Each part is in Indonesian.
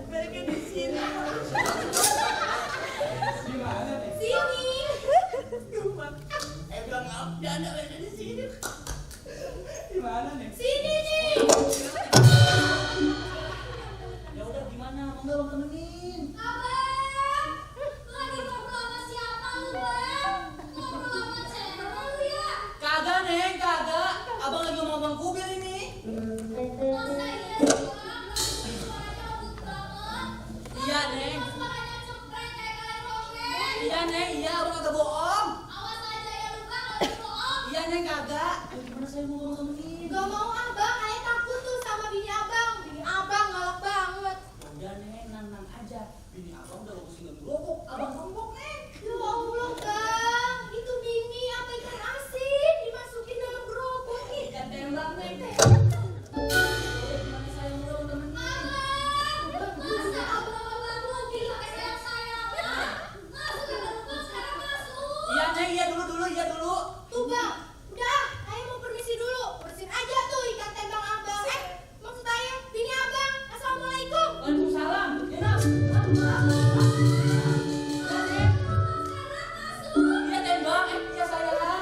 mereka di sini. Gimana nih? Sini. Bilang ada mereka di sini. Gimana nih? Sini nih. Ya udah gimana? Mau nggak Bang temenin? Abang, lagi ngobrol sama siapa lu, Bang? Ngobrol sama cewek lu ya? Kagak Neng, kagak. Abang lagi ngomong Bang Kubil ini. Masa iya sih, Bang? Lagi suaranya lembut banget. Iya Neng. Suaranya cempreng kayak kalian rombeng. Iya Neng, iya abang kagak bohong. Awas aja ya lu, Bang, kalau bohong. Iya Neng kagak. Gimana saya mau Bang temenin? Gak mau abang, ayah takut tuh sama bini abang. Bini abang galak banget. Udah Neng, nang aja. Bini abang udah ngurusin gerobak, abang rombok Neng. Ya Allah bang, itu bini apa ikan asin dimasukin dalam gerobak nih. Ikan tembak Neng. Gimana saya mau Bang temenin? Abang, masa abang sama Bang lu gila kayak sayang-sayangan? Masuk ke dalam, Bang, sekarang masuk. Iya Neng, iya dulu. Tuh bang, udah, ayah mau permisi dulu. Bersihin aja tuh ikan tembang abang. Maksud ayah, bini abang. Assalamualaikum. Waalaikumsalam. Ya Nang. Iya tembak, iya sayang.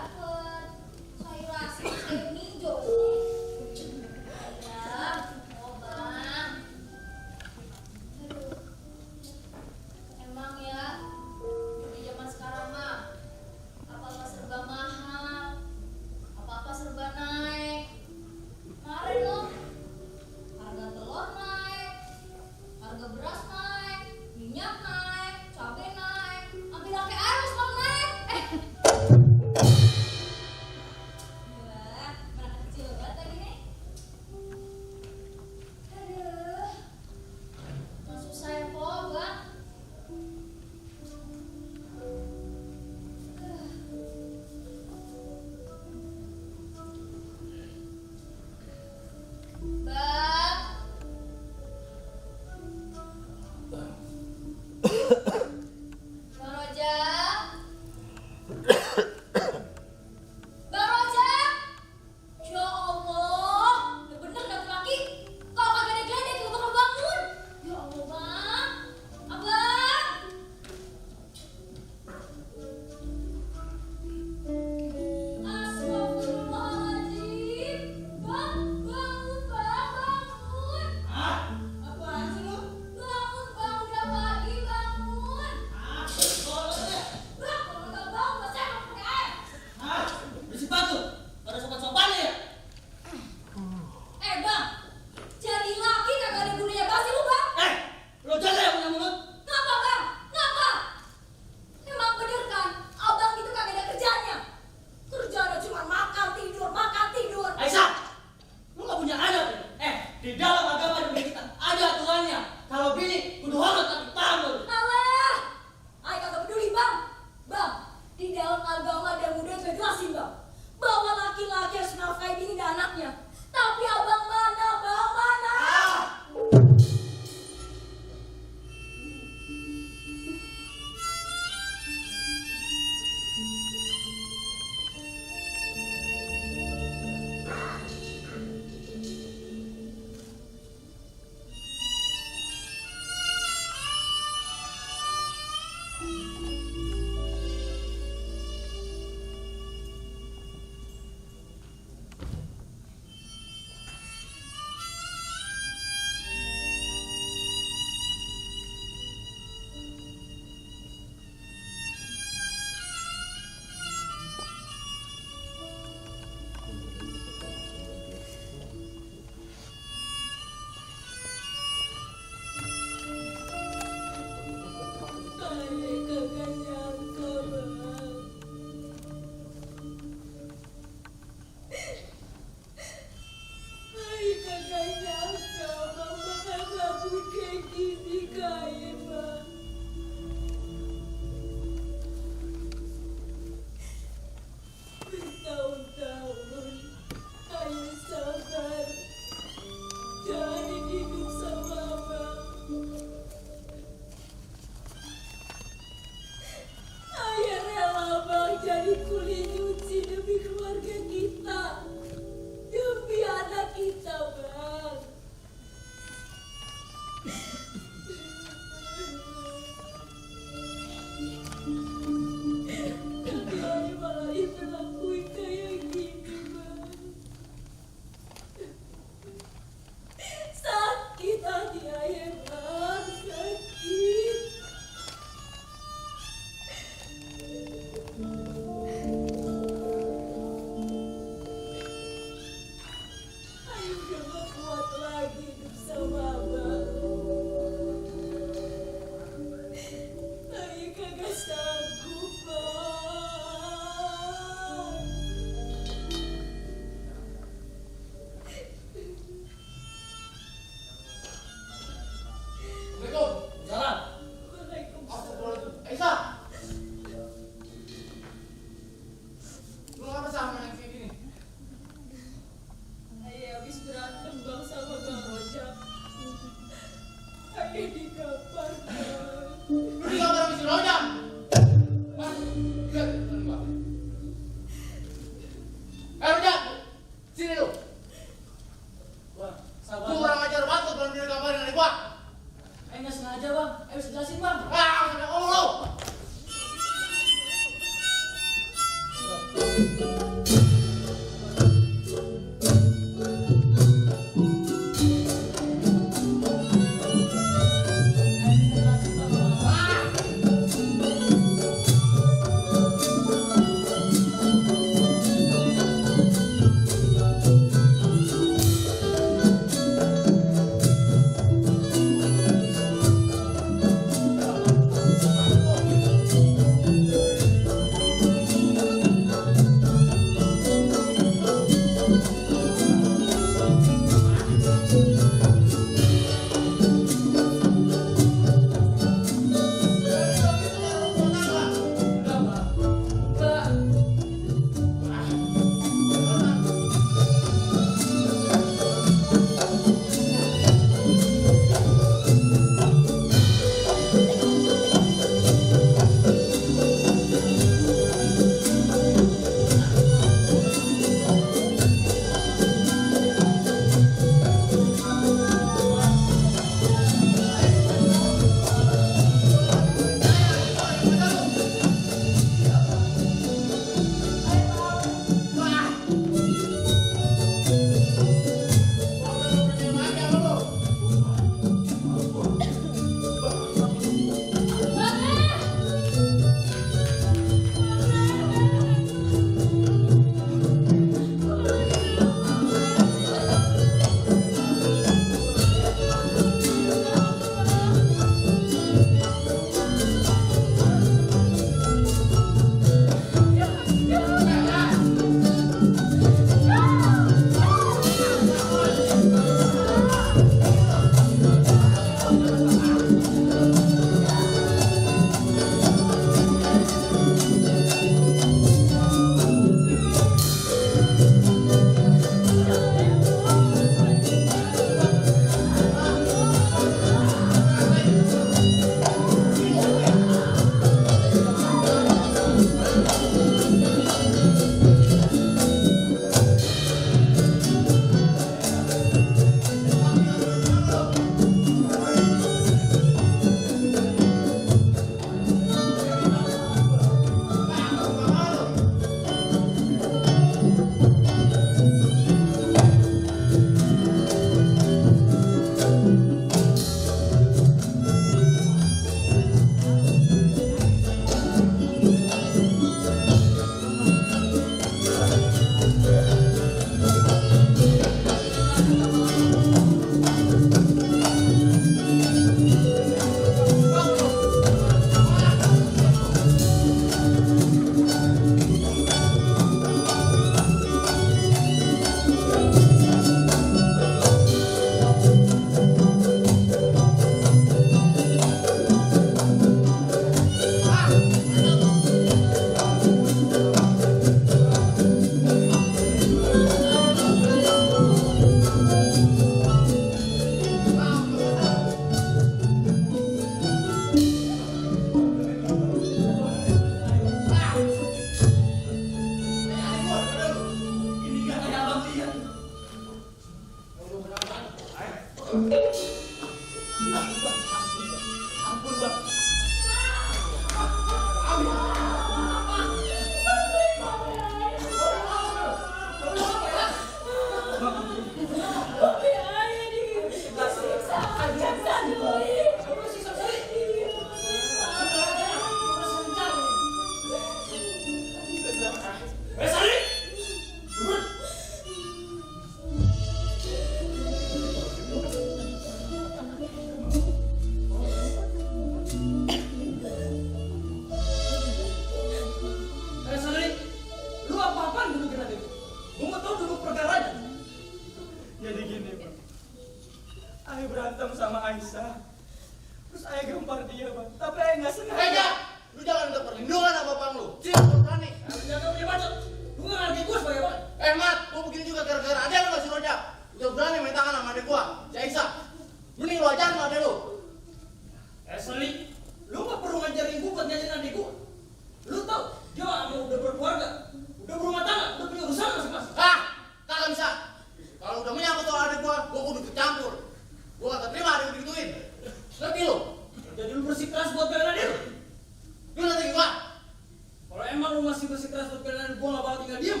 lu masih bersikeras buat kalian, gue gak bakal tinggal diem.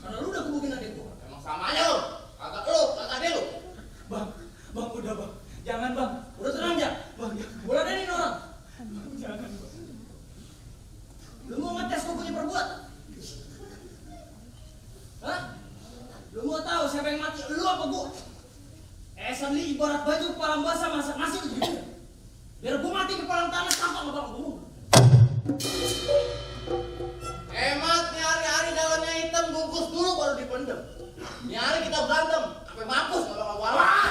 Karena lu udah gebukin adik gue. Emang sama aja lu. Kagak lu, kagak dia lu. Bang, udah bang. Jangan bang. Udah tenang aja. Bang, jangan. Gue ladenin orang. Jangan bang. Lu mau ngetes gue punya perbuatan? Hah? Lu mau tahu siapa yang mati? Lu apa gue? Suddenly ibarat baju kepala basah masak nasi gitu. Biar gue mati kepala tanah tanpa nggak bakal ngomong. Hemat nih hari-hari dalamnya hitam, bungkus dulu baru dipendem. Nih hari kita berantem, sampai mampus gak bakal walah.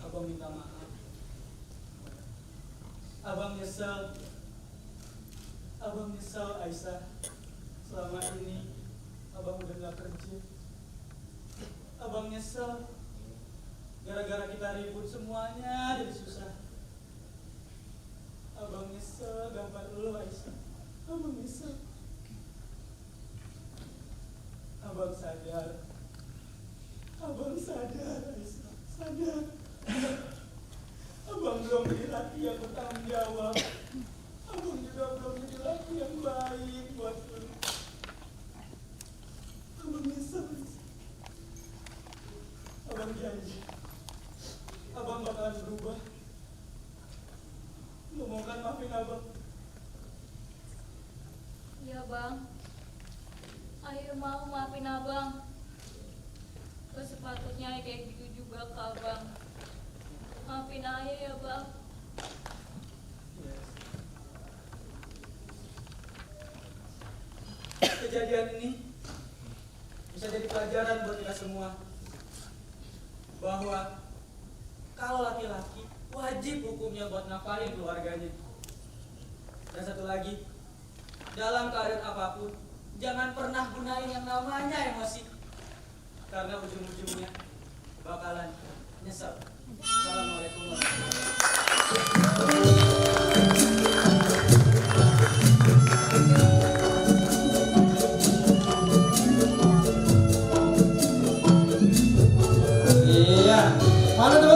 Abang minta maaf. Abang nyesel. Abang nyesel Aisyah. Selama ini abang udah gak kerja. Abang nyesel. Gara-gara kita ribut semuanya jadi susah. Abang nyesel gambar lu Aisyah. Abang nyesel. sadar. Abang sadar, Aisyah, sadar. Abang belum jadi laki yang bertanggung jawab. Abang juga belum jadi laki yang baik buat lu. Abang nyesel, Aisyah. Abang janji, abang bakalan berubah. Lu mau kan maafin abang? Iya bang, Ayah mau maafin abang. Sepatutnya kayak gitu juga ke abang. Maafin Ayah ya bang. Kejadian ini bisa jadi pelajaran buat kita semua, bahwa kalau laki-laki wajib hukumnya buat nafkahin keluarganya. Dan satu lagi, dalam keadaan apapun jangan pernah gunain yang namanya emosi, karena ujung-ujungnya bakalan nyesel. Assalamualaikum warahmatullahi wabarakatuh. Iya. Mana teman